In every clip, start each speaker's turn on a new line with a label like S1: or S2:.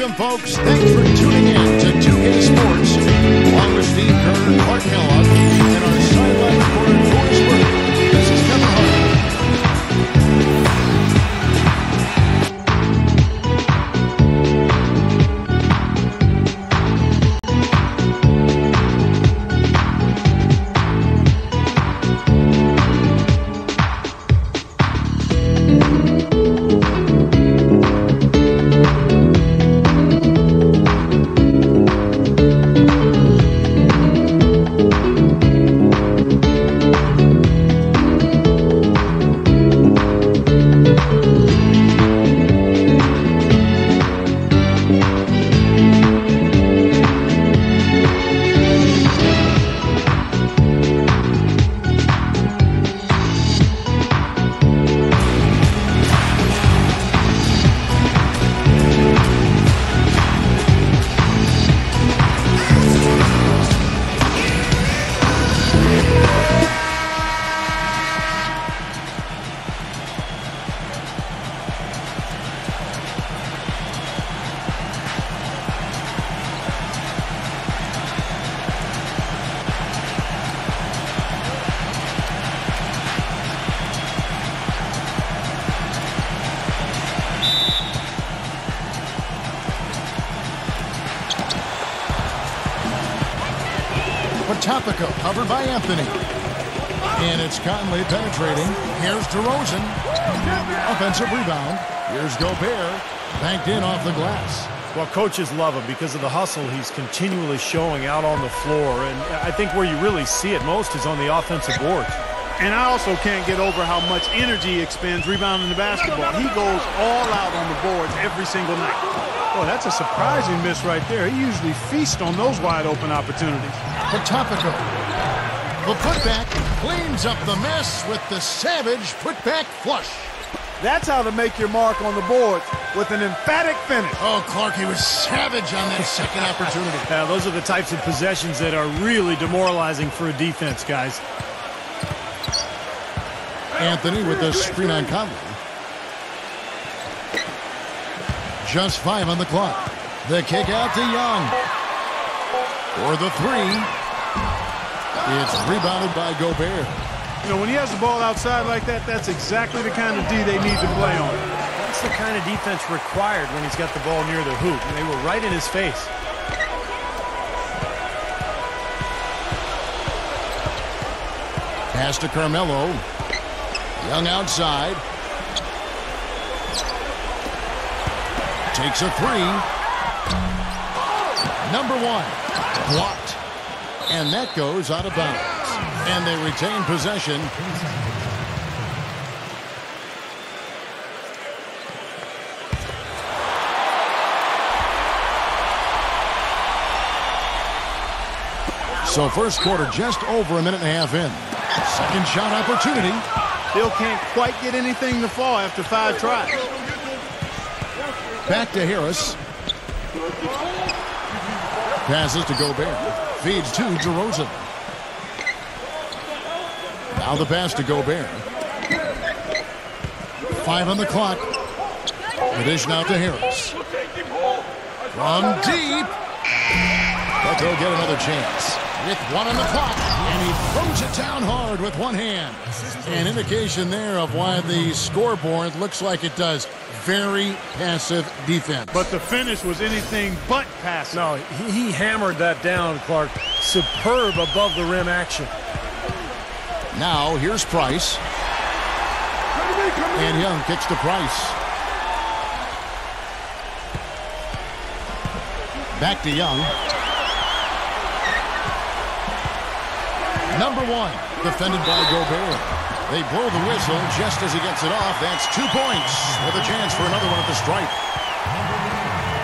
S1: Welcome, folks. Thanks for tuning in to 2K Sports, along with Steve Kerr, Clark Kellogg, and our sideline reporter, Doris Burke. This is Kevin Hart. Topico covered by Anthony. And it's Conley penetrating. Here's DeRozan. Offensive rebound. Here's Gobert. Banked in off the glass.
S2: Well, coaches love him because of the hustle he's continually showing out on the floor. And I think where you really see it most is on the offensive boards.
S3: And I also can't get over how much energy he expends rebounding the basketball. He goes all out on the boards every single night. Boy, that's a surprising miss right there. He usually feasts on those wide open opportunities.
S1: Topico. The putback cleans up the mess with the savage putback flush.
S3: That's how to make your mark on the board with an emphatic finish.
S1: Oh, Clark, he was savage on that second opportunity.
S2: Yeah, those are the types of possessions that are really demoralizing for a defense, guys.
S1: Anthony with the screen on Conley. Just 5 on the clock. The kick out to Young. For the three. It's rebounded by Gobert.
S3: You know, when he has the ball outside like that, that's exactly the kind of D they need to play on.
S2: That's the kind of defense required when he's got the ball near the hoop. And they were right in his face.
S1: Pass to Carmelo. Young outside. Takes a three. Number one. Blocked. And that goes out of bounds. And they retain possession. So first quarter just over a minute and a half in. Second shot opportunity.
S3: Still can't quite get anything to fall after 5 tries.
S1: Back to Harris. Passes to Gobert. Feeds to DeRozan. Now the pass to Gobert. 5 on the clock. The dish now to Harris. From deep. But they'll get another chance. With 1 on the clock. And he throws it down hard with one hand. An indication there of why the scoreboard looks like it does. Very passive defense.
S3: But the finish was anything but passive.
S2: No, he hammered that down, Clark. Superb above the rim action.
S1: Now here's Price. And Young kicks to Price. Back to Young. Number one, defended by Gobert. They blow the whistle just as he gets it off. That's 2 points with a chance for another one at the stripe.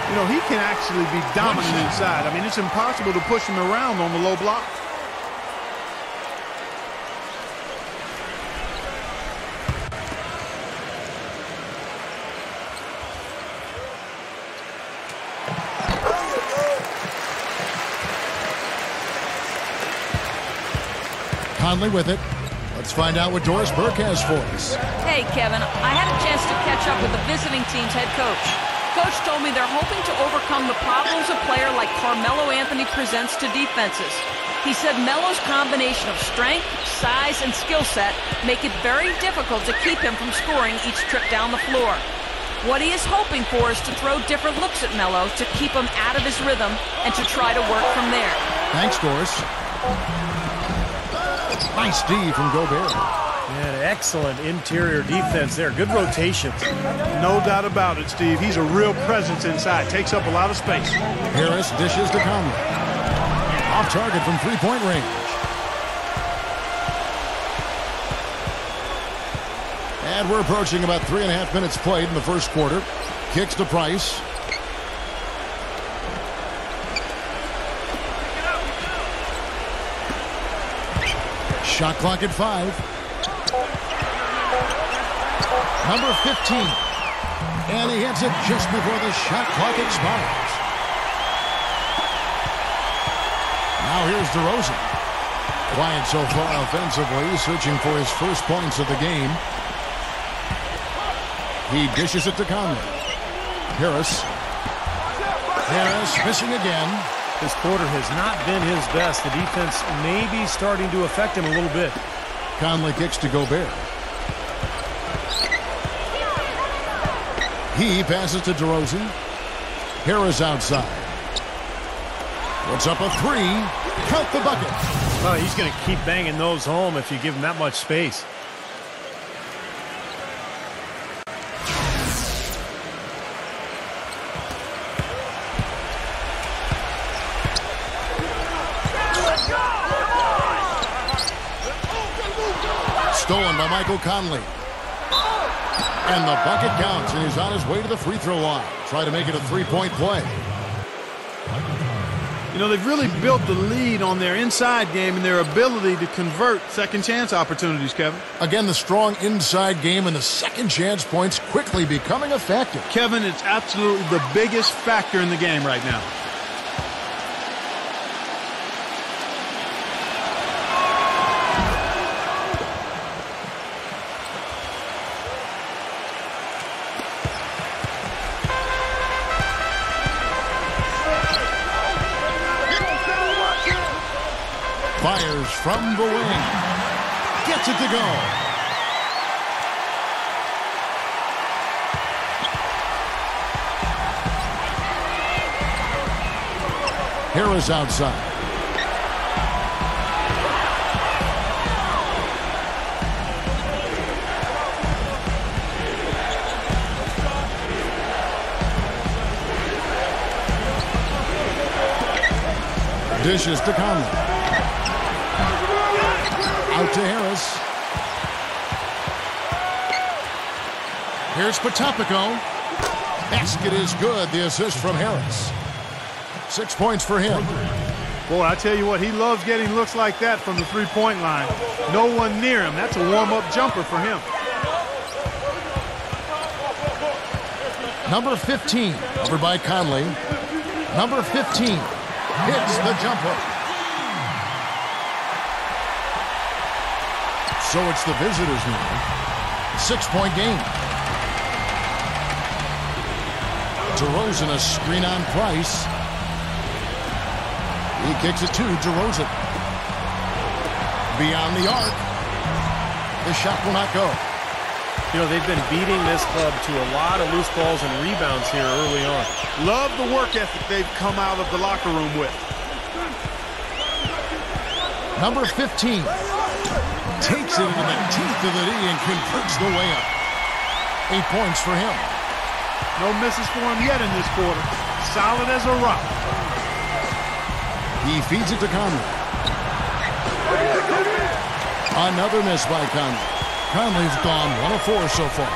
S3: You know, he can actually be dominant inside. I mean, it's impossible to push him around on the low block.
S1: Conley with it. Let's find out what Doris Burke has for us.
S4: Hey, Kevin. I had a chance to catch up with the visiting team's head coach. Coach told me they're hoping to overcome the problems a player like Carmelo Anthony presents to defenses. He said Melo's combination of strength, size, and skill set make it very difficult to keep him from scoring each trip down the floor. What he is hoping for is to throw different looks at Melo to keep him out of his rhythm and to try to work from there.
S1: Thanks, Doris. Nice D from Gobert.
S2: And excellent interior defense there. Good rotations.
S3: No doubt about it, Steve. He's a real presence inside. Takes up a lot of space.
S1: Harris dishes to Conley. Off target from three-point range. And we're approaching about 3.5 minutes played in the first quarter. Kicks to Price. Shot clock at 5. Number 15. And he hits it just before the shot clock expires. Now here's DeRozan. Quiet so far offensively, searching for his first points of the game. He dishes it to Conley. Harris missing again.
S2: This quarter has not been his best. The defense may be starting to affect him a little bit.
S1: Conley kicks to Gobert. He passes to DeRozan. Harris outside. Puts up a three. Count the bucket.
S2: Well, he's going to keep banging those home if you give him that much space.
S1: Stolen by Michael Conley. And the bucket counts, and he's on his way to the free throw line. Try to make it a three-point play.
S3: You know, they've really built the lead on their inside game and their ability to convert second chance opportunities, Kevin.
S1: Again, the strong inside game and the second chance points quickly becoming effective.
S3: Kevin, it's absolutely the biggest factor in the game right now.
S1: Fires from the wing. Gets it to go. Harris outside. Dishes to Conley. Out to Harris. Here's Potapico. Basket is good. The assist from Harris. 6 points for him.
S3: Boy, I tell you what, he loves getting looks like that from the three-point line. No one near him. That's a warm-up jumper for him.
S1: Number 15, over by Conley. Number 15 hits the jumper. So it's the visitors now. 6-point game. DeRozan, a screen on Price. He kicks it to DeRozan. Beyond the arc. The shot will not go.
S2: You know, they've been beating this club to a lot of loose balls and rebounds here early on.
S3: Love the work ethic they've come out of the locker room with.
S1: Number 15 takes it into the teeth of the D and converts the layup. 8 points for him.
S3: No misses for him yet in this quarter. Solid as a rock.
S1: He feeds it to Conley. Another miss by Conley. Conley's gone 1 of 4 so far.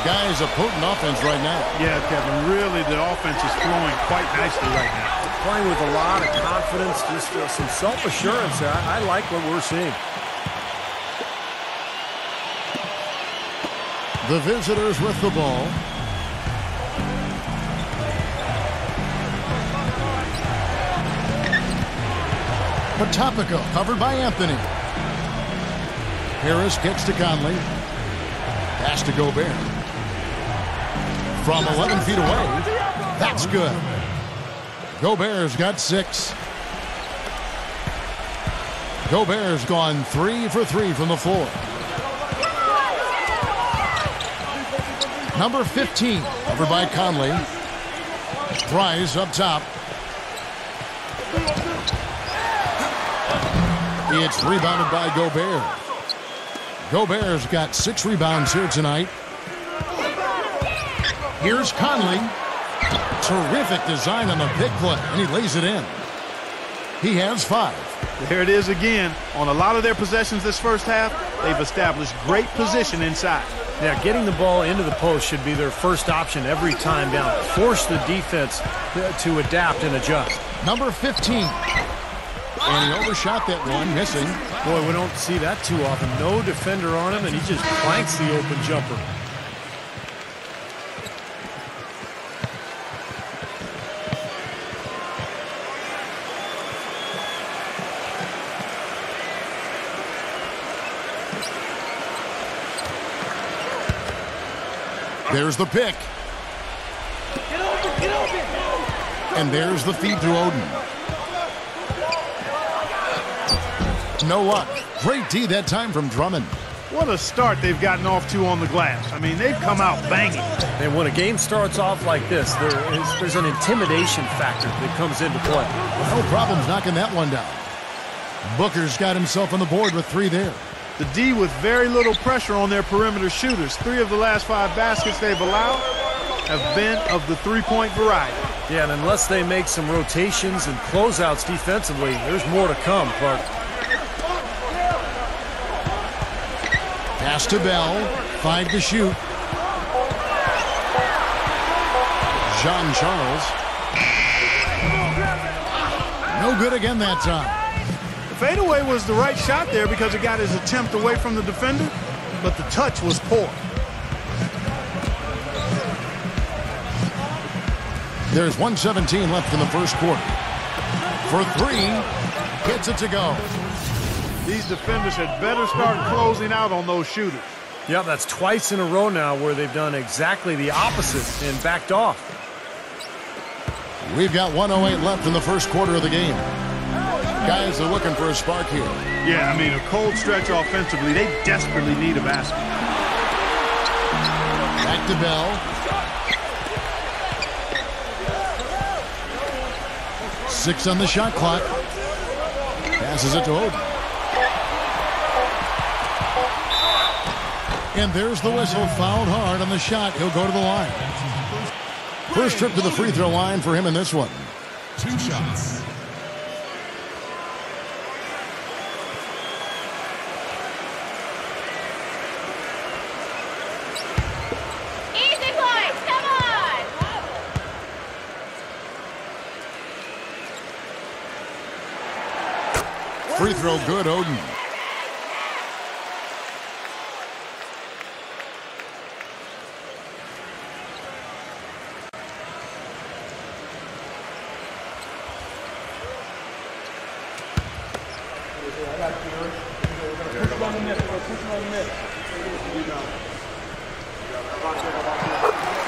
S1: Guys, a potent offense right now.
S3: Yeah, Kevin, really the offense is flowing quite nicely right now.
S2: Playing with a lot of confidence, just some self-assurance there. I like what we're seeing.
S1: The visitors with the ball. Potapico covered by Anthony. Harris kicks to Conley. Pass to Gobert. from 11 feet away. That's good. Gobert's got 6. Gobert's gone 3 for 3 from the floor. Number 15, over by Conley. Price up top. It's rebounded by Gobert. Gobert's got 6 rebounds here tonight. Here's Conley. Terrific design on the pick play, and he lays it in. He has 5.
S3: There it is again. On a lot of their possessions this first half, they've established great position inside.
S2: Yeah, getting the ball into the post should be their first option every time down. Force the defense to adapt and adjust.
S1: Number 15. And he overshot that one, missing.
S2: Boy, we don't see that too often. No defender on him, and he just planks the open jumper.
S1: There's the pick. And there's the feed to Oden. No luck. Great D that time from Drummond.
S3: What a start they've gotten off to on the glass. I mean, they've come out banging.
S2: And when a game starts off like this, there's an intimidation factor that comes into play.
S1: No problems knocking that one down. Booker's got himself on the board with 3 there.
S3: The D with very little pressure on their perimeter shooters. 3 of the last 5 baskets they've allowed have been of the 3-point variety.
S2: Yeah, and unless they make some rotations and closeouts defensively, there's more to come, Clark.
S1: Pass to Bell. 5 to shoot. Jean-Charles. No good again that time.
S3: Fadeaway was the right shot there because it got his attempt away from the defender, but the touch was poor.
S1: There's 1:17 left in the first quarter. For 3, gets it to go.
S3: These defenders had better start closing out on those shooters.
S2: Yeah, that's twice in a row now where they've done exactly the opposite and backed off.
S1: We've got 1:08 left in the first quarter of the game. Guys are looking for a spark here.
S3: Yeah, I mean, a cold stretch offensively. They desperately need a basket.
S1: Back to Bell. 6 on the shot clock. Passes it to Oden. And there's the whistle. Fouled hard on the shot. He'll go to the line. First trip to the free throw line for him in this one. 2 shots.
S5: Easy points, come on!
S1: Free throw good, Oden.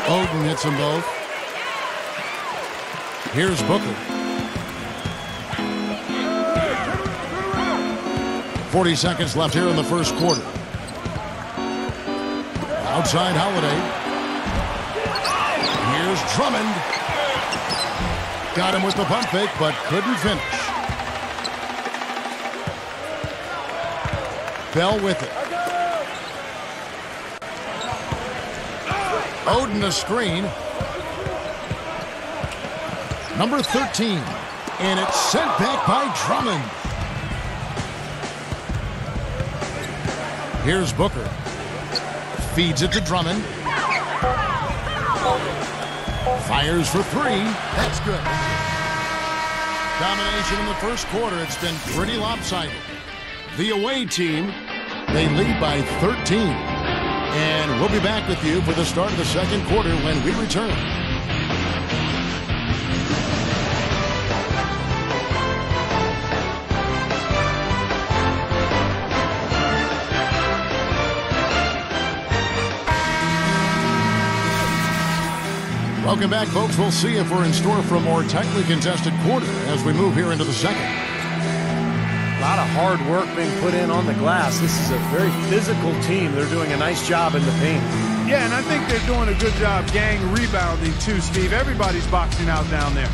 S1: Oden hits them both. Here's Booker. 40 seconds left here in the first quarter. Outside Holiday. Here's Drummond. Got him with the pump fake, but couldn't finish. Bell with it. Oden a screen. Number 13. And it's sent back by Drummond. Here's Booker. Feeds it to Drummond. Fires for 3. That's good. Domination in the first quarter. It's been pretty lopsided. The away team, they lead by 13. And we'll be back with you for the start of the second quarter when we return. Welcome back, folks. We'll see if we're in store for a more tightly contested quarter as we move here into the second.
S2: A lot of hard work being put in on the glass. This is a very physical team. They're doing a nice job in the paint.
S3: Yeah, and I think they're doing a good job gang rebounding too, Steve. Everybody's boxing out down there.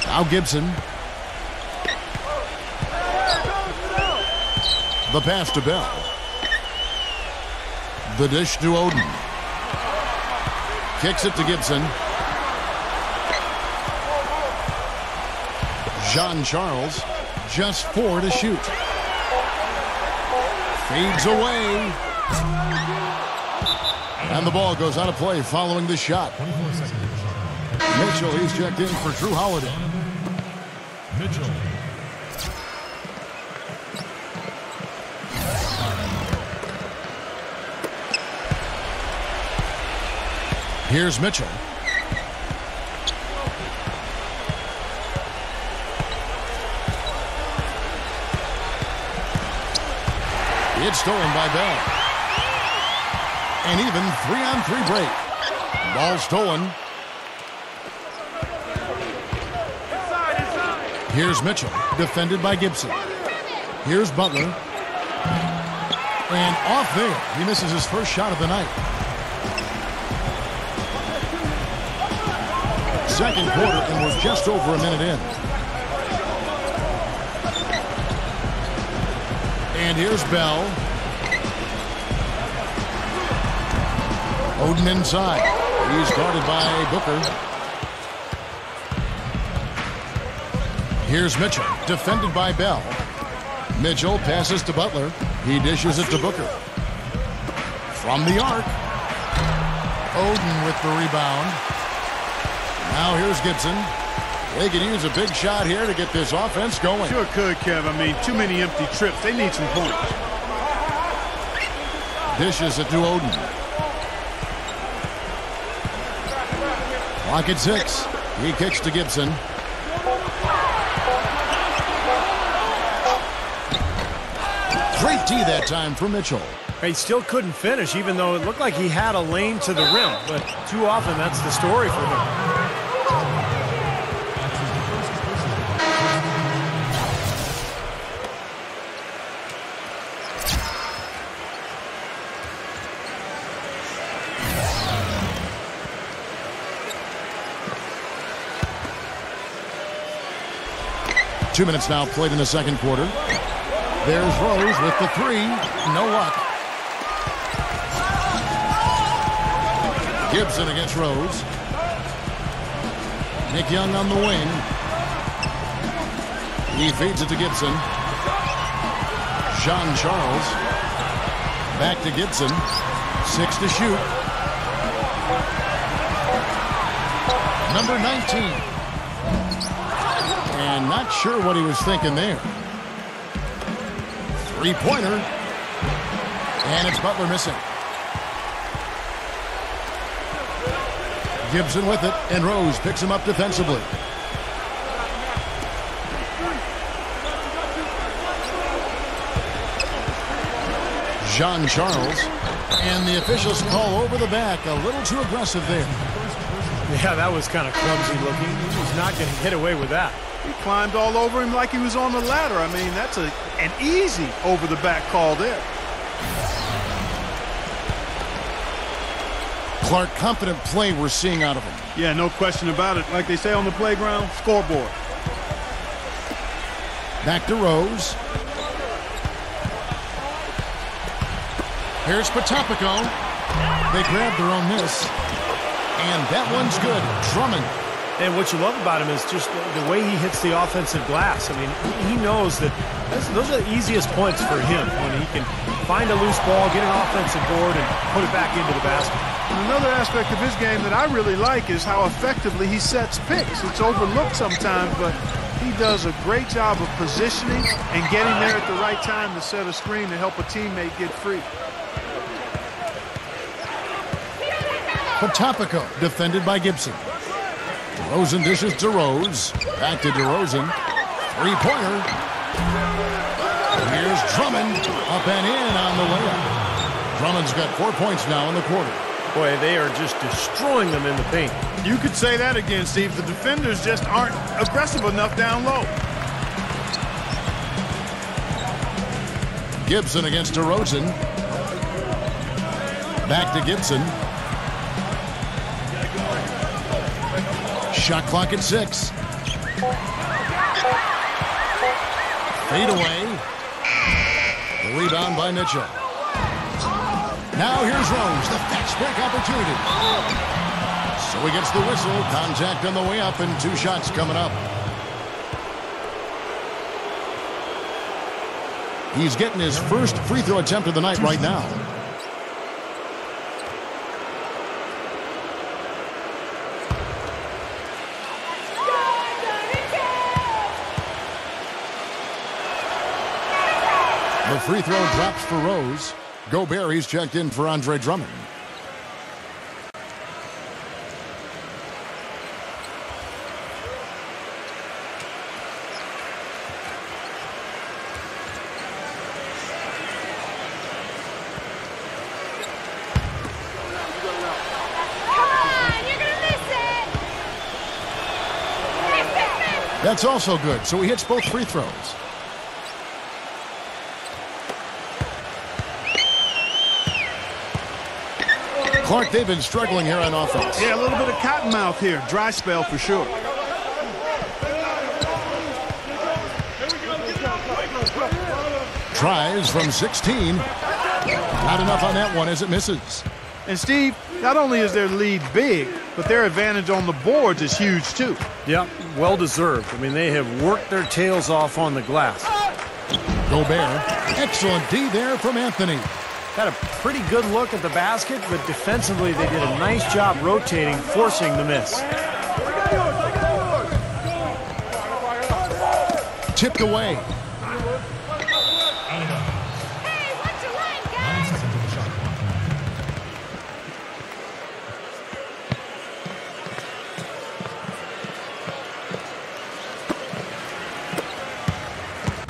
S1: Now Gibson. The pass to Bell. The dish to Oden. Kicks it to Gibson. Jean-Charles, just 4 to shoot. Fades away. And the ball goes out of play following the shot. Mitchell, he's checked in for Drew Holiday. Mitchell. Here's Mitchell. It's stolen by Bell. An even 3-on-3 break. Ball stolen. Here's Mitchell, defended by Gibson. Here's Butler. And off there, he misses his first shot of the night. Second quarter, and we're just over a minute in. And here's Bell. Oden inside. He's guarded by Booker. Here's Mitchell, defended by Bell. Mitchell passes to Butler. He dishes it to Booker. From the arc. Oden with the rebound. Now here's Gibson. They could use a big shot here to get this offense going.
S3: Sure could, Kev. I mean, too many empty trips. They need some points.
S1: Dishes it to Oden. Clock at 6. He kicks to Gibson. Great D that time for Mitchell.
S2: He still couldn't finish, even though it looked like he had a lane to the rim. But too often, that's the story for him.
S1: 2 minutes now played in the second quarter. There's Rose with the 3. No luck. Gibson against Rose. Nick Young on the wing. He feeds it to Gibson. Jean-Charles. Back to Gibson. 6 to shoot. Number 19. And not sure what he was thinking there. Three-pointer. And it's Butler missing. Gibson with it, and Rose picks him up defensively. Jean-Charles. And the officials call over the back. A little too aggressive there.
S2: Yeah, that was kind of clumsy looking. He was not going to get away with that.
S3: He climbed all over him like he was on the ladder. I mean, that's an easy over-the-back call there.
S1: Clark, confident play we're seeing out of him.
S3: Yeah, no question about it. Like they say on the playground, scoreboard.
S1: Back to Rose. Here's Potapico. They grab their own miss. And that one's good. Drummond.
S2: And what you love about him is just the way he hits the offensive glass. I mean, he knows that those are the easiest points for him when he can find a loose ball, get an offensive board, and put it back into the basket.
S3: And another aspect of his game that I really like is how effectively he sets picks. It's overlooked sometimes, but he does a great job of positioning and getting there at the right time to set a screen to help a teammate get free.
S1: Potapico, defended by Gibson. DeRozan dishes to Rose. Back to DeRozan. Three-pointer. Here's Drummond. Up and in on the layup. Drummond's got 4 points now in the quarter.
S2: Boy, they are just destroying them in the paint.
S3: You could say that again, Steve. The defenders just aren't aggressive enough down low.
S1: Gibson against DeRozan. Back to Gibson. Shot clock at 6. Fade away. The rebound by Mitchell. Now here's Rose, the fast break opportunity. So he gets the whistle. Contact on the way up and 2 shots coming up. He's getting his first free throw attempt of the night right now. The free throw drops for Rose. Gobert, he's checked in for Andre Drummond. That's also good, so he hits both free throws. Clark, they've been struggling here on offense.
S3: Yeah, a little bit of cottonmouth here. Dry spell for sure.
S1: Tries from 16. Not enough on that one as it misses.
S3: And Steve, not only is their lead big, but their advantage on the boards is huge too.
S2: Yep, well deserved. I mean, they have worked their tails off on the glass.
S1: Gobert, excellent D there from Anthony.
S2: Got a pretty good look at the basket, but defensively they did a nice job rotating, forcing the miss.
S1: Tipped away.
S5: Hey, what's your line, guys?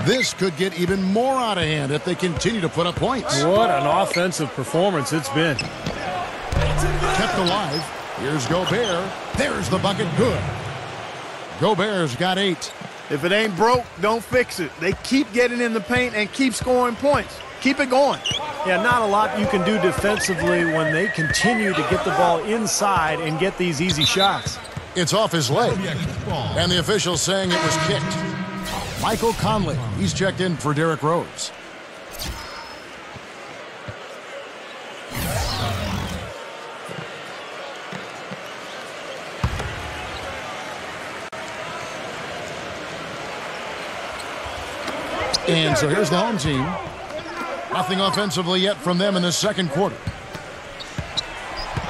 S1: This could get even more out of hand if they continue to put up points.
S2: What an offensive performance it's been.
S1: Kept alive. Here's Gobert. There's the bucket. Good. Gobert's got 8.
S3: If it ain't broke, don't fix it. They keep getting in the paint and keep scoring points. Keep it going.
S2: Yeah, not a lot you can do defensively when they continue to get the ball inside and get these easy shots.
S1: It's off his leg. And the official saying it was kicked. Michael Conley, he's checked in for Derrick Rose. And so here's the home team. Nothing offensively yet from them in the second quarter.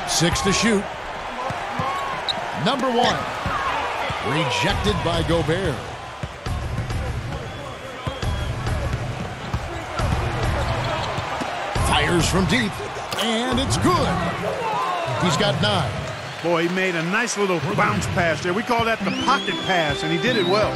S1: 6 to shoot. Number 1. Rejected by Gobert. Fires from deep, and it's good. He's got 9.
S3: Boy, he made a nice little bounce pass there. We call that the pocket pass, and he did it well.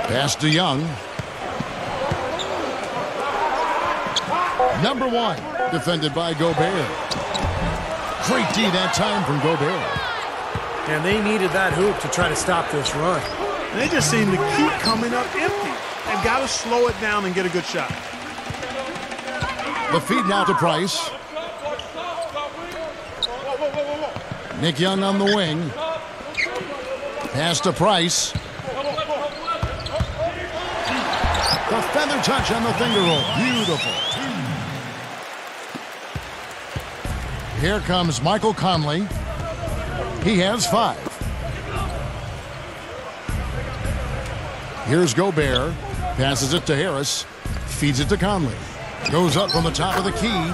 S1: Pass to Young. Number 1, defended by Gobert. Great D that time from Gobert.
S2: And they needed that hoop to try to stop this run.
S3: And they just seem to keep coming up empty. They've got to slow it down and get a good shot.
S1: The feed now to Price. Nick Young on the wing. Pass to Price. The feather touch on the finger roll. Beautiful. Here comes Michael Conley. He has 5. Here's Gobert. Passes it to Harris. Feeds it to Conley. Goes up from the top of the key.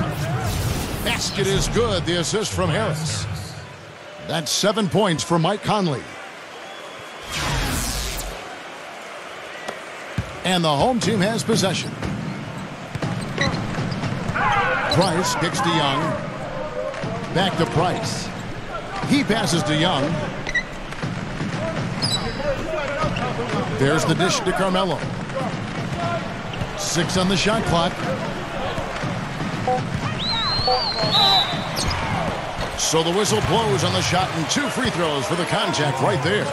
S1: Basket is good. The assist from Harris. That's 7 points for Mike Conley. And the home team has possession. Price kicks to Young. Back to Price. He passes to Young. There's the dish to Carmelo. 6 on the shot clock. So the whistle blows on the shot and 2 free throws for the contact right there.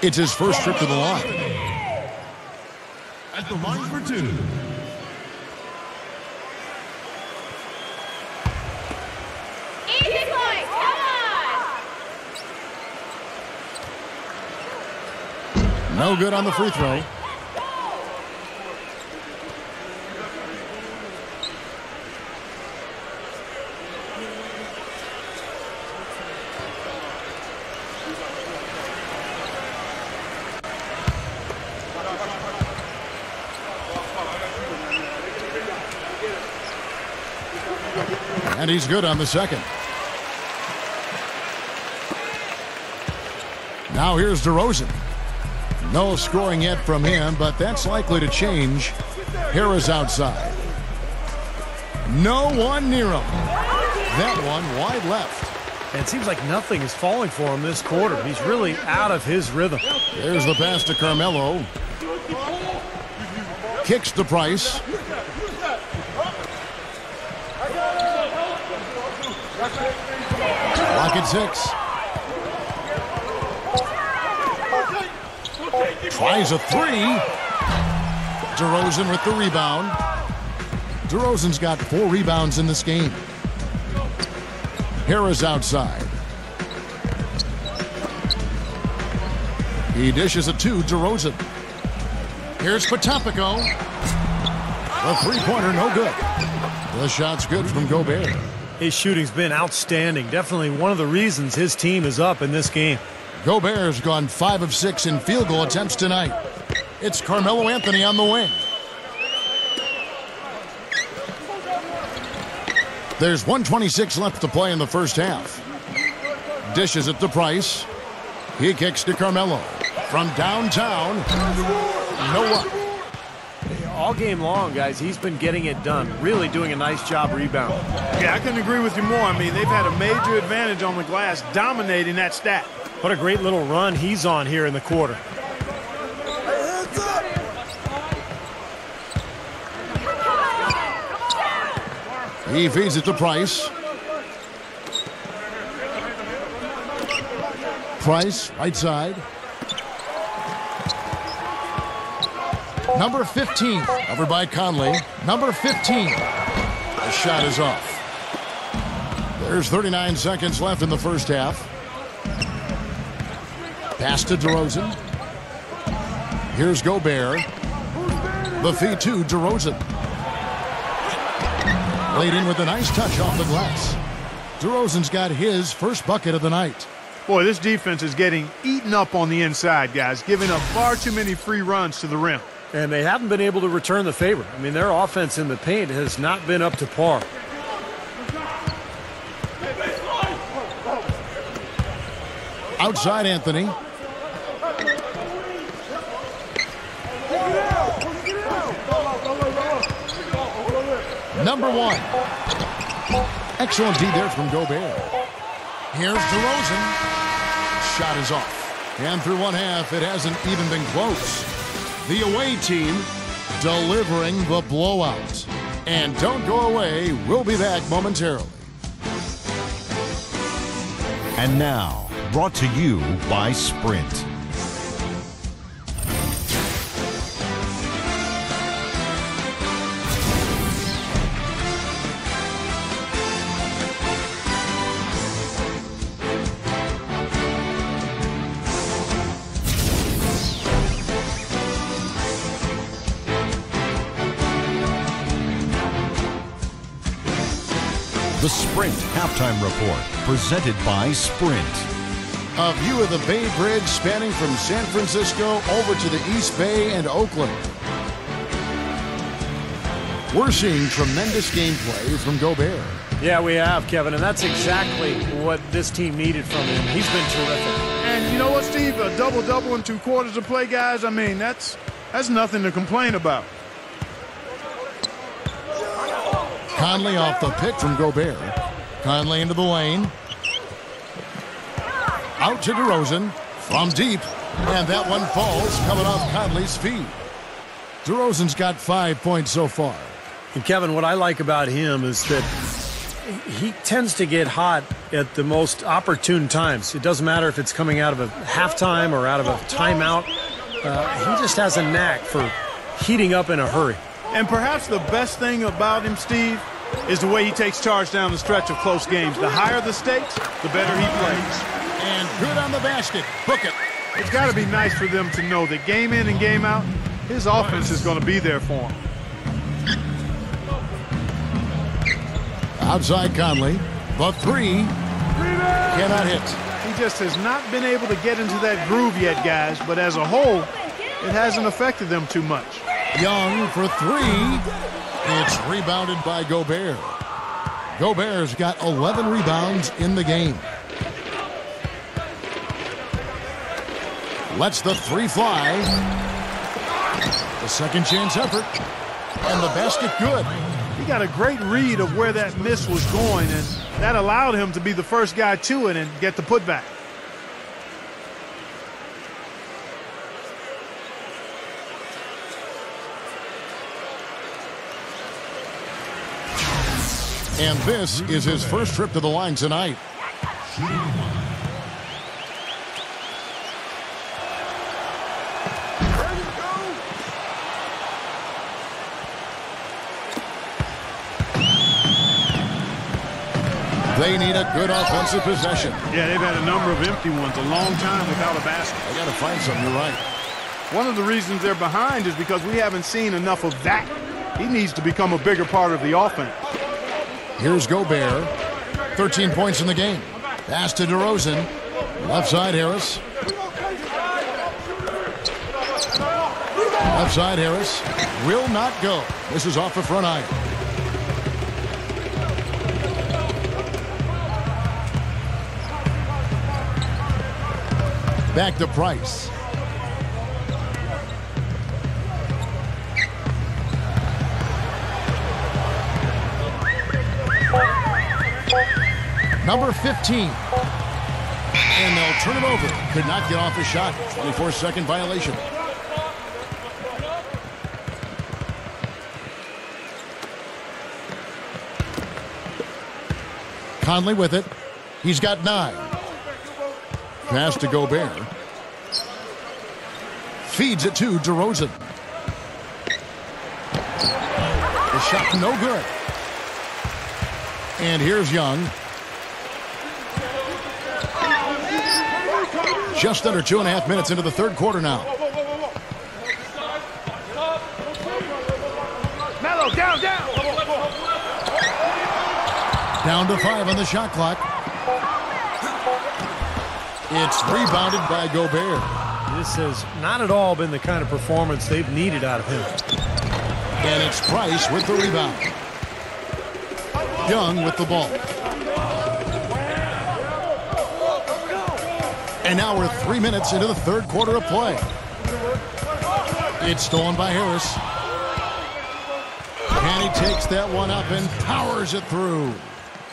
S1: It's his first trip to the line.
S6: At the line for 2.
S5: Easy boys, come on!
S1: No good on the free throw. And he's good on the second. Now here's DeRozan. No scoring yet from him, but that's likely to change. Harris outside. No one near him. That one wide left.
S2: And it seems like nothing is falling for him this quarter. He's really out of his rhythm.
S1: There's the pass to Carmelo. Kicks to Price. Clock at 6. Tries a 3. DeRozan with the rebound. DeRozan's got 4 rebounds in this game. Harris outside. He dishes it to DeRozan. Here's Potapico. The three-pointer, no good. The shot's good from Gobert.
S2: His shooting's been outstanding. Definitely one of the reasons his team is up in this game.
S1: Gobert's gone 5 of 6 in field goal attempts tonight. It's Carmelo Anthony on the wing. There's 1:26 left to play in the first half. Dishes it to Price. He kicks to Carmelo. From downtown, no luck.
S2: All game long, guys, he's been getting it done. Really doing a nice job rebounding.
S3: Yeah, I couldn't agree with you more. I mean, they've had a major advantage on the glass, dominating that stat.
S2: What a great little run he's on here in the quarter.
S1: He feeds it to Price. Price, right side. Number 15, covered by Conley. Number 15. The shot is off. There's 39 seconds left in the first half. Pass to DeRozan. Here's Gobert. The feed to DeRozan. Laid in with a nice touch off the glass. DeRozan's got his first bucket of the night.
S3: Boy, this defense is getting eaten up on the inside, guys, giving up far too many free runs to the rim.
S2: And they haven't been able to return the favor. I mean, their offense in the paint has not been up to par.
S1: Outside Anthony. Number 1. Excellent D there from Gobert. Here's DeRozan. Shot is off. And through one half, it hasn't even been close. The away team delivering the blowout. And don't go away. We'll be back momentarily.
S6: And now, brought to you by Sprint. The Sprint Halftime Report, presented by Sprint.
S1: A view of the Bay Bridge spanning from San Francisco over to the East Bay and Oakland. We're seeing tremendous gameplay from Gobert.
S2: Yeah, we have, Kevin, and that's exactly what this team needed from him. He's been terrific.
S3: And you know what, Steve? A double-double in 2 quarters of play, guys. I mean, that's nothing to complain about.
S1: Conley off the pick from Gobert. Conley into the lane. Out to DeRozan from deep. And that one falls coming off Conley's feet. DeRozan's got 5 points so far.
S2: And Kevin, what I like about him is that he tends to get hot at the most opportune times. It doesn't matter if it's coming out of a halftime or out of a timeout. He just has a knack for heating up in a hurry.
S3: And perhaps the best thing about him, Steve, is the way he takes charge down the stretch of close games. The higher the stakes, the better he plays.
S1: And good on the basket. Book it.
S3: It's got to be nice for them to know that game in and game out, his offense is going to be there for him.
S1: Outside Conley. The three. Cannot hit.
S3: He just has not been able to get into that groove yet, guys. But as a whole, it hasn't affected them too much.
S1: Young for three. It's rebounded by Gobert. Gobert's got 11 rebounds in the game. Lets the three fly. The second chance effort. And the basket good.
S3: He got a great read of where that miss was going, and that allowed him to be the first guy to it and get the putback.
S1: And this is his first trip to the line tonight. They need a good offensive possession.
S3: Yeah, they've had a number of empty ones, a long time without a basket.
S1: They got to find something, you're right.
S3: One of the reasons they're behind is because we haven't seen enough of that. He needs to become a bigger part of the offense.
S1: Here's Gobert. 13 points in the game. Pass to DeRozan. Left side Harris. Left side Harris. Will not go. This is off the front iron. Back to Price. Number 15. And they'll turn it over. Could not get off a shot. 24-second violation. Conley with it. He's got 9. Pass to Gobert. Feeds it to DeRozan. The shot no good. And here's Young. Just under 2.5 minutes into the third quarter now.
S3: Melo, down.
S1: Down to 5 on the shot clock. It's rebounded by Gobert.
S2: This has not at all been the kind of performance they've needed out of him.
S1: And it's Price with the rebound. Young with the ball. And now we're 3 minutes into the third quarter of play. It's stolen by Harris. And he takes that one up and powers it through.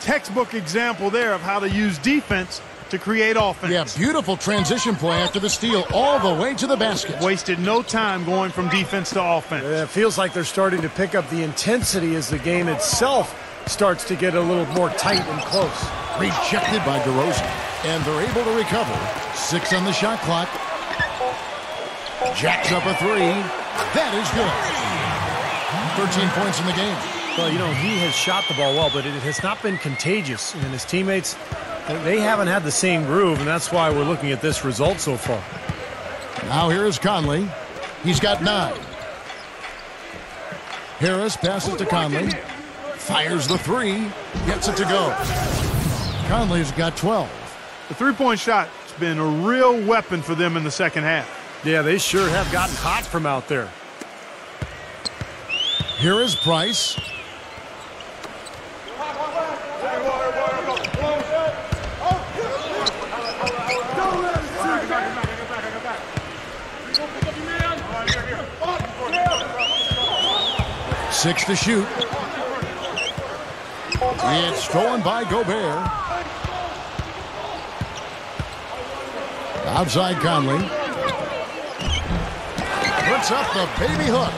S3: Textbook example there of how to use defense to create offense.
S1: Yeah, beautiful transition play after the steal all the way to the basket.
S3: Wasted no time going from defense to offense.
S2: It feels like they're starting to pick up the intensity as the game itself starts to get a little more tight and close.
S1: Rejected by DeRozan. And they're able to recover. 6 on the shot clock. Jacks up a 3. That is good. 13 points in the game.
S2: Well, you know, he has shot the ball well, but it has not been contagious. And his teammates, they haven't had the same groove, and that's why we're looking at this result so far.
S1: Now here is Conley. He's got 9. Harris passes to Conley. Fires the 3. Gets it to go. Conley's got 12.
S3: The three-point shot has been a real weapon for them in the second half.
S2: Yeah, they sure have gotten hot from out there.
S1: Here is Price. Six to shoot. It's stolen by Gobert. Outside Conley. Puts up the baby hook.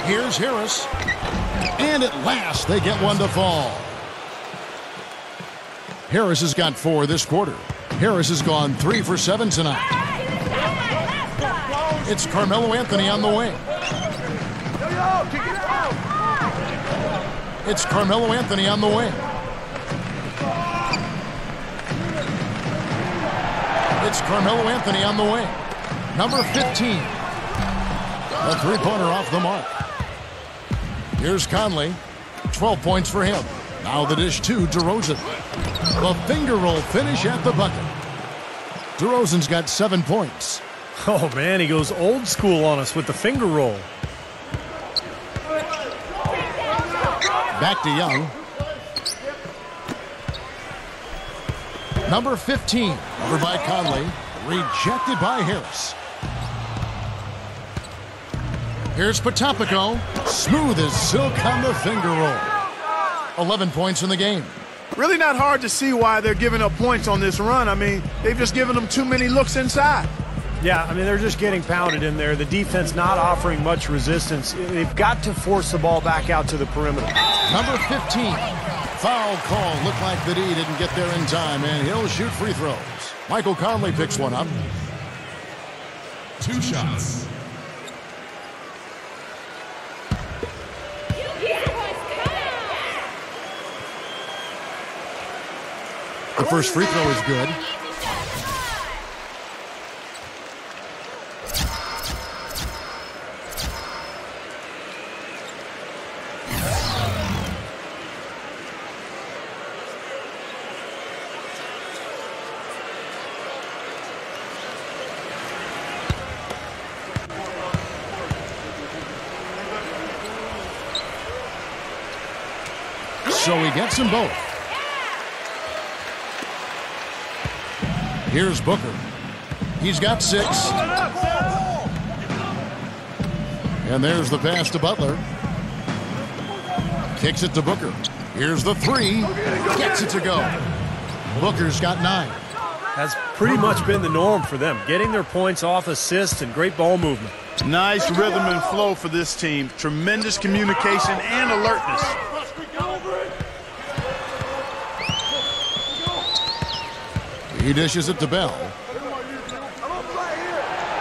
S1: Here's Harris. And at last, they get one to fall. Harris has got 4 this quarter. Harris has gone 3 for 7 tonight. It's Carmelo Anthony on the wing. It's Carmelo Anthony on the wing. It's Carmelo Anthony on the wing. Number 15. A three-pointer off the mark. Here's Conley. 12 points for him. Now the dish to DeRozan. The finger roll finish at the bucket. DeRozan's got 7 points.
S2: Oh, man, he goes old school on us with the finger roll.
S1: Back to Young. Number 15, over by Conley. Rejected by Harris. Here's Potapico. Smooth as silk on the finger roll. 11 points in the game.
S3: Really not hard to see why they're giving up points on this run. I mean, they've just given them too many looks inside.
S2: Yeah, I mean, they're just getting pounded in there. The defense not offering much resistance. They've got to force the ball back out to the perimeter.
S1: Number 15. Foul call. Looked like the D didn't get there in time, and he'll shoot free throws. Michael Conley picks one up.
S6: 2 shots.
S1: The first free throw is good. So he gets them both. Here's Booker. He's got 6. And there's the pass to Butler. Kicks it to Booker. Here's the 3. Gets it to go. Booker's got 9.
S2: That's pretty much been the norm for them. Getting their points off assists and great ball movement.
S3: Nice rhythm and flow for this team. Tremendous communication and alertness.
S1: He dishes it to Bell.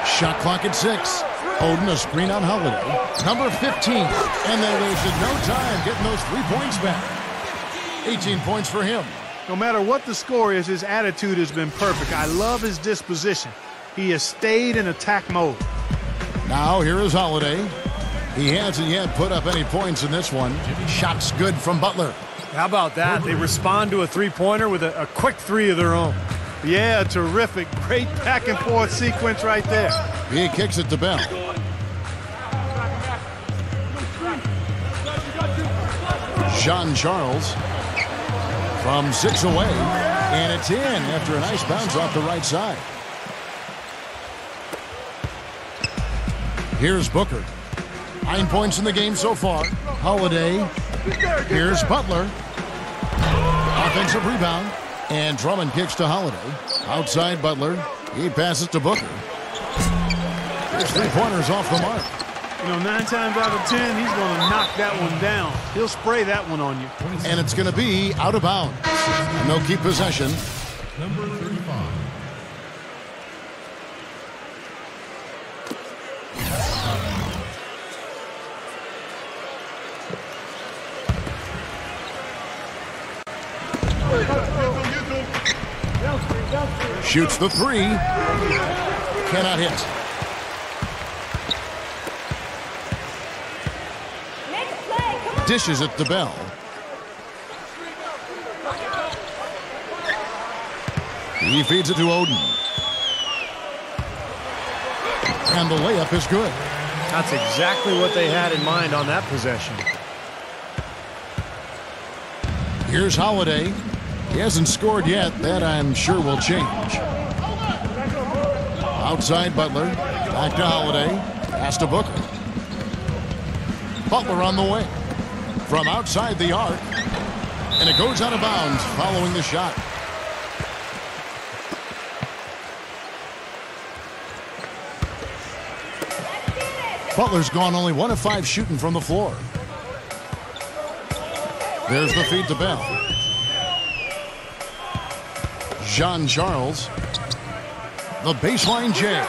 S1: Shot clock at 6. Oden a screen on Holiday. Number 15. And they wasted no time getting those 3 points back. 18 points for him.
S3: No matter what the score is, his attitude has been perfect. I love his disposition. He has stayed in attack mode.
S1: Now here is Holiday. He hasn't yet put up any points in this one. Shots good from Butler.
S2: How about that? They respond to a three-pointer with a quick 3 of their own.
S3: Yeah, terrific. Great back-and-forth sequence right there.
S1: He kicks it to Bell. Jean Charles from 6 away, and it's in after a nice bounce off the right side. Here's Booker. 9 points in the game so far. Holiday. Here's Butler. Offensive rebound. And Drummond kicks to Holiday. Outside Butler. He passes to Booker. His 3-pointers off the mark.
S3: You know, 9 times out of 10, he's going to knock that one down. He'll spray that one on you.
S1: And it's going to be out of bounds. And they'll keep possession.
S6: Number 35.
S1: Shoots the 3. Cannot hit. Dishes it to Bell. He feeds it to Oden. And the layup is good.
S2: That's exactly what they had in mind on that possession.
S1: Here's Holiday. He hasn't scored yet. That, I'm sure, will change. Outside Butler. Back to Holiday. Pass to Booker. Butler on the way. From outside the arc. And it goes out of bounds following the shot. Butler's gone only 1 of 5 shooting from the floor. There's the feed to Bell. Jean Charles. The baseline jam.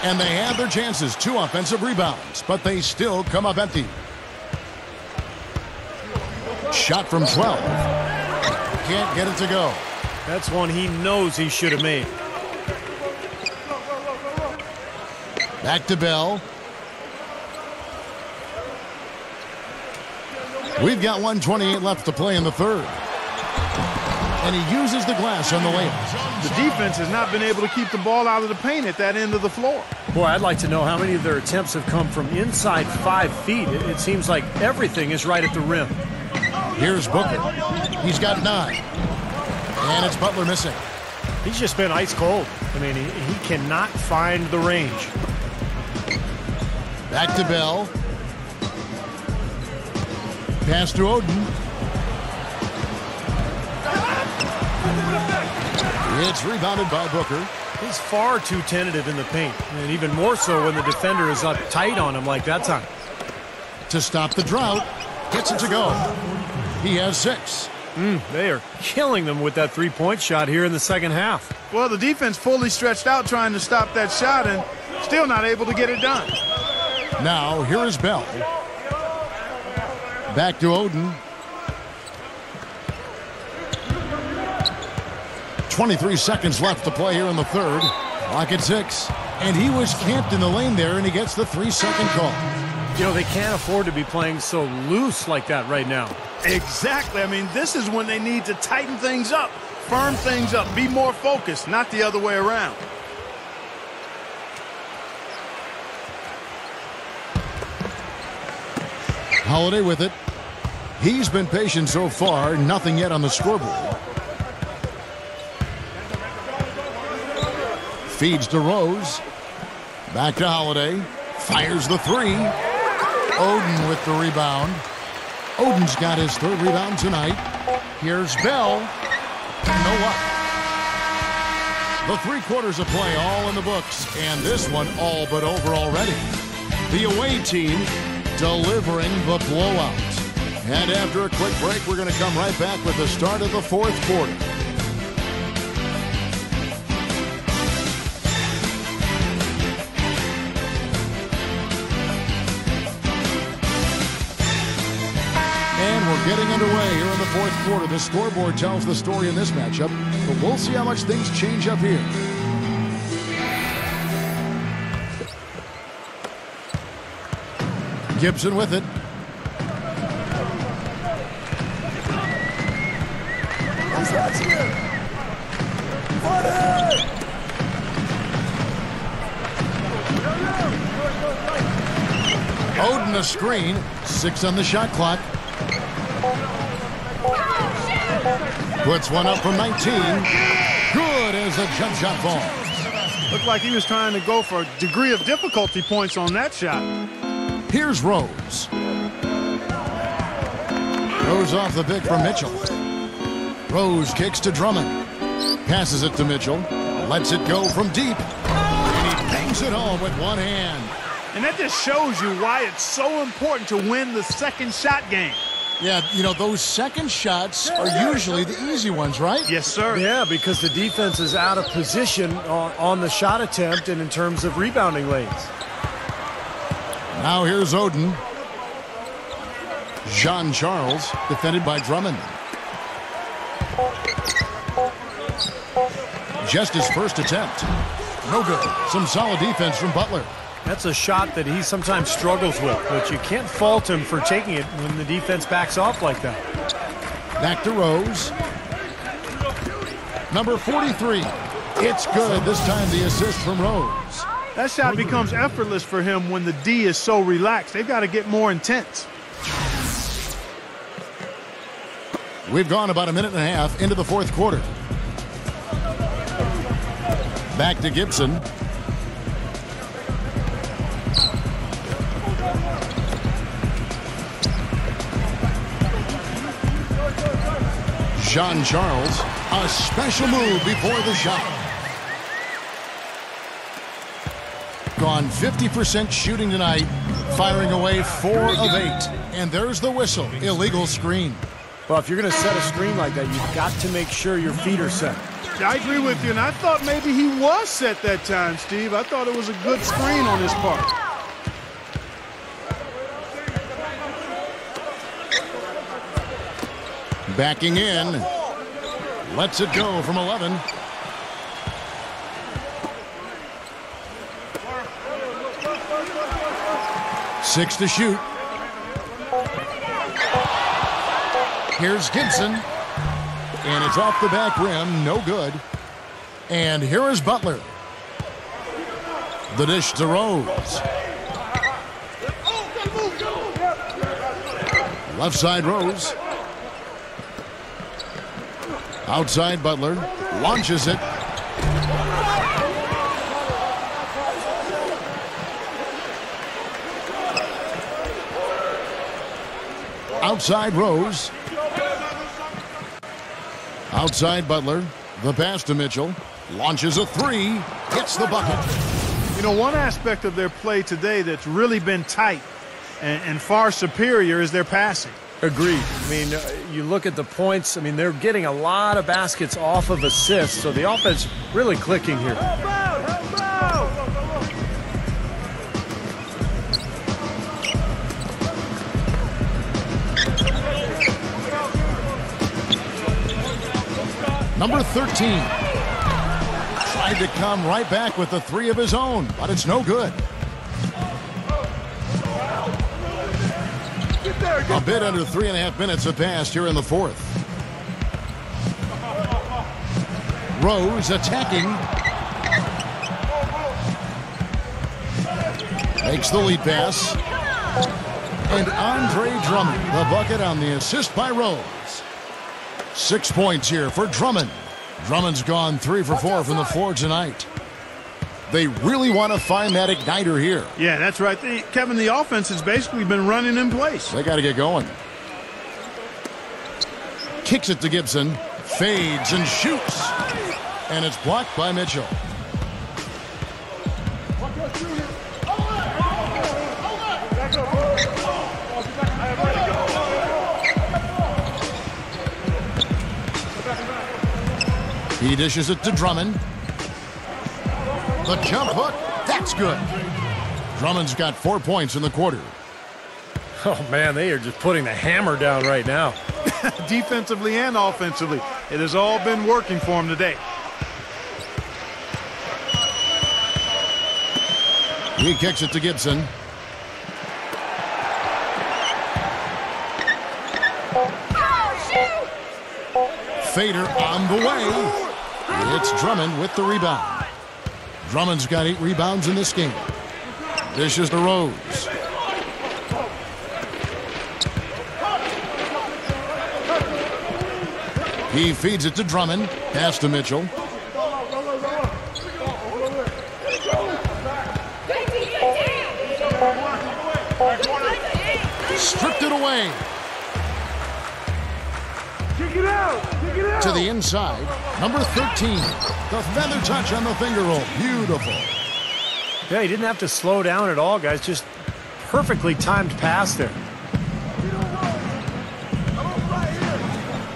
S1: And they have their chances. 2 offensive rebounds, but they still come up empty. Shot from 12. Can't get it to go.
S2: That's one he knows he should have made.
S1: Back to Bell. We've got 1:28 left to play in the third. And he uses the glass on the layup.
S3: The defense has not been able to keep the ball out of the paint at that end of the floor.
S2: Boy, I'd like to know how many of their attempts have come from inside 5 feet. It seems like everything is right at the rim.
S1: Here's Booker. He's got 9. And it's Butler missing.
S2: He's just been ice cold. I mean, he cannot find the range.
S1: Back to Bell. Pass to Oden. It's rebounded by Booker.
S2: He's far too tentative in the paint, and even more so when the defender is up tight on him like that time.
S1: To stop the drought, gets it to go. He has 6.
S2: They are killing them with that three-point shot here in the second half.
S3: Well, the defense fully stretched out trying to stop that shot and still not able to get it done.
S1: Now, here is Bell. Back to Oden. 23 seconds left to play here in the third. Clock at 6. And he was camped in the lane there, and he gets the 3-second call.
S2: You know, they can't afford to be playing so loose like that right now.
S3: Exactly. I mean, this is when they need to tighten things up, firm things up, be more focused, not the other way around.
S1: Holiday with it. He's been patient so far. Nothing yet on the scoreboard. Feeds to Rose. Back to Holiday. Fires the 3. Oden with the rebound. Oden's got his 3rd rebound tonight. Here's Bell. No luck. The 3 quarters of play all in the books. And this one all but over already. The away team delivering the blowout. And after a quick break, we're going to come right back with the start of the 4th quarter. And we're getting underway here in the 4th quarter. The scoreboard tells the story in this matchup, but we'll see how much things change up here. Gibson with it. Oden a screen. 6 on the shot clock. Puts one up from 19. Good as the jump shot falls.
S3: Looked like he was trying to go for a degree of difficulty points on that shot.
S1: Here's Rose. Goes off the pick from Mitchell. Rose kicks to Drummond. Passes it to Mitchell. Lets it go from deep. And he bangs it home with one hand.
S3: And that just shows you why it's so important to win the second shot game.
S1: Yeah, you know, those second shots are usually the easy ones, right?
S3: Yes, sir.
S2: Yeah, because the defense is out of position on the shot attempt and in terms of rebounding lanes.
S1: Now here's Oden. Jean Charles, defended by Drummond. Just his first attempt. No good. Some solid defense from Butler.
S2: That's a shot that he sometimes struggles with, but you can't fault him for taking it when the defense backs off like that.
S1: Back to Rose. Number 43. It's good. This time the assist from Rose.
S3: That shot becomes effortless for him when the D is so relaxed. They've got to get more intense.
S1: We've gone about a minute and a half into the 4th quarter. Back to Gibson. John Charles, a special move before the shot. Gone 50% shooting tonight, firing away 4 of 8. And there's the whistle, illegal screen.
S2: Well, if you're going to set a screen like that, you've got to make sure your feet are set.
S3: I agree with you, and I thought maybe he was set that time, Steve. I thought it was a good screen on his part.
S1: Backing in. Lets it go from 11. Six to shoot. Here's Gibson. And it's off the back rim. No good. And here is Butler. The dish to Rose. Left side Rose. Outside Butler. Launches it. Outside Rose. Outside Butler. The pass to Mitchell. Launches a 3. Gets the bucket.
S3: You know, one aspect of their play today that's really been tight and far superior is their passing.
S2: Agreed. I mean, you look at the points. I mean, they're getting a lot of baskets off of assists, so the offense really clicking here.
S1: Number 13. Tried to come right back with the 3 of his own, but it's no good. A bit under 3.5 minutes have passed here in the 4th. Rose attacking. Makes the lead pass. And Andre Drummond, the bucket on the assist by Rose. 6 points here for Drummond. Drummond's gone 3 for 4 from the floor tonight. They really want to find that igniter here.
S3: Yeah, that's right. Kevin, the offense has basically been running in place.
S1: They got to get going. Kicks it to Gibson. Fades and shoots. And it's blocked by Mitchell. He dishes it to Drummond. The jump hook, that's good. Drummond's got 4 points in the quarter.
S2: Oh, man, they are just putting the hammer down right now.
S3: Defensively and offensively, it has all been working for him today.
S1: He kicks it to Gibson. Fader on the way. It's Drummond with the rebound. Drummond's got 8 rebounds in this game. Dishes to Rose. He feeds it to Drummond. Pass to Mitchell. Stripped it away. To the inside, number 13. The feather touch on the finger roll. Beautiful.
S2: Yeah, he didn't have to slow down at all, guys. Just perfectly timed pass there.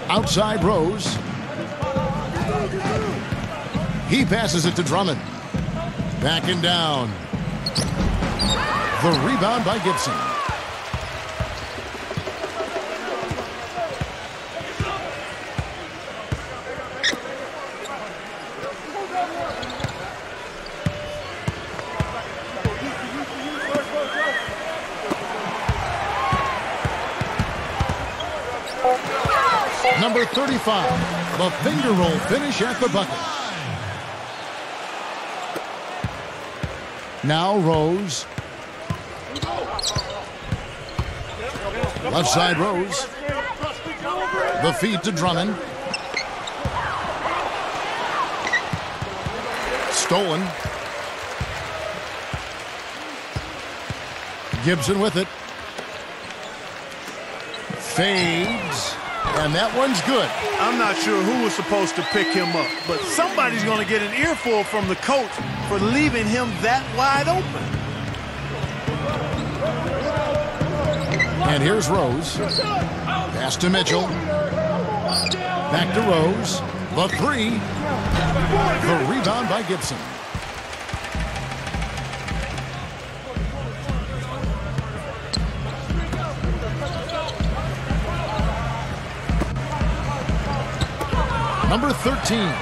S1: Outside Rose. He passes it to Drummond. Backing down. The rebound by Gibson. Number 35, the finger roll finish at the bucket. Now Rose. Left side Rose. The feed to Drummond. Stolen. Gibson with it. Fades. And that one's good.
S3: I'm not sure who was supposed to pick him up, but somebody's going to get an earful from the coach for leaving him that wide open.
S1: And here's Rose. Pass to Mitchell. Back to Rose. The three. The rebound by Gibson. Number 13.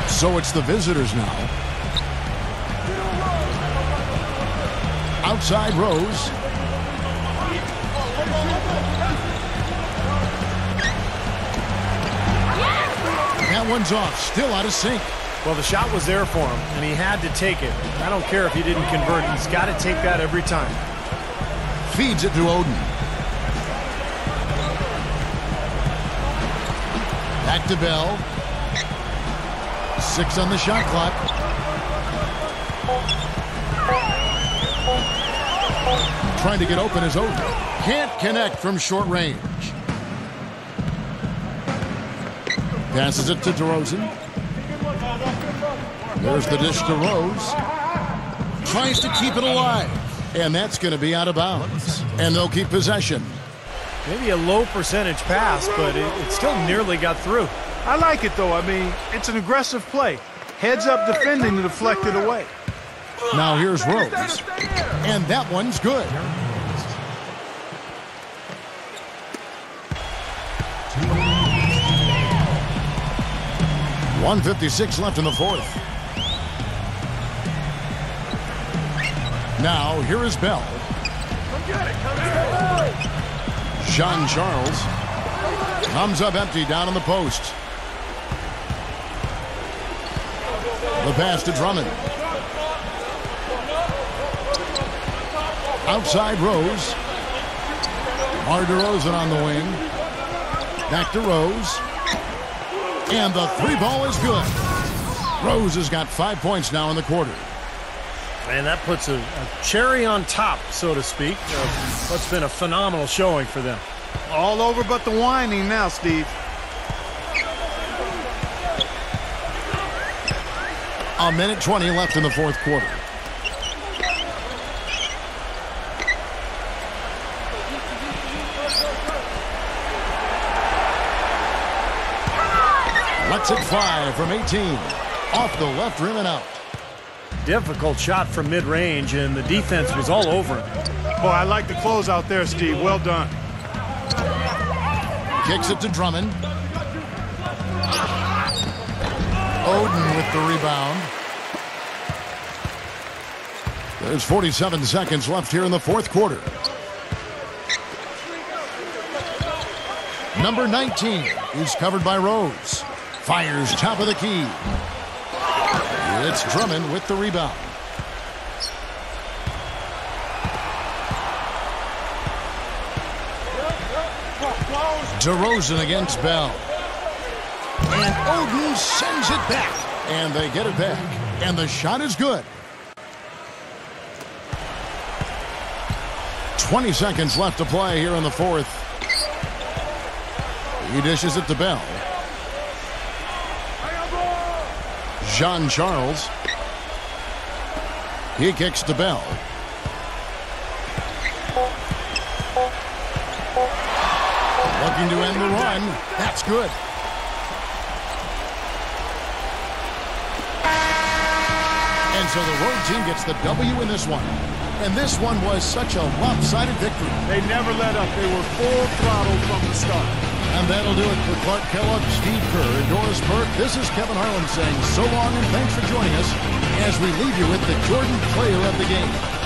S1: So it's the visitors now. Outside Rose. That one's off. Still out of sync.
S2: Well, the shot was there for him, and he had to take it. I don't care if he didn't convert. He's got to take that every time.
S1: Feeds it to Oden. Back to Bell. 6 on the shot clock. Trying to get open is Oden. Can't connect from short range. Passes it to DeRozan. There's the dish to Rose. Tries to keep it alive. And that's going to be out of bounds. And they'll keep possession.
S2: Maybe a low percentage pass, but it still nearly got through.
S3: I like it, though. I mean, it's an aggressive play. Heads up defending to deflect it away.
S1: Now here's Rose. And that one's good. .156 left in the fourth. Now here is Bell. Sean Charles comes up empty down in the post. The pass to Drummond. Outside Rose. DeRozan on the wing. Back to Rose. And the three ball is good. Rose has got 5 points now in the quarter.
S2: And that puts a cherry on top, so to speak, of what's been a phenomenal showing for them.
S3: All over but the whining now, Steve.
S1: A minute 20 left in the fourth quarter. Lets it fly from 18. Off the left rim and out.
S2: Difficult shot from mid-range, and the defense was all over him.
S3: Boy, I like the close out there, Steve. Well done.
S1: Kicks it to Drummond. Oden with the rebound. There's 47 seconds left here in the fourth quarter. Number 19 is covered by Rose. Fires top of the key. It's Drummond with the rebound. DeRozan against Bell. And Oden sends it back. And they get it back. And the shot is good. 20 seconds left to play here in the fourth. He dishes it to Bell. Jean Charles. He kicks to Bell. Looking to end the run. That's good. And so the road team gets the W in this one. And this one was such a lopsided victory.
S3: They never let up. They were full throttle from the start.
S1: And that'll do it for Clark Kellogg, Steve Kerr, and Doris Burke. This is Kevin Harlan saying so long and thanks for joining us as we leave you with the Jordan Player of the Game.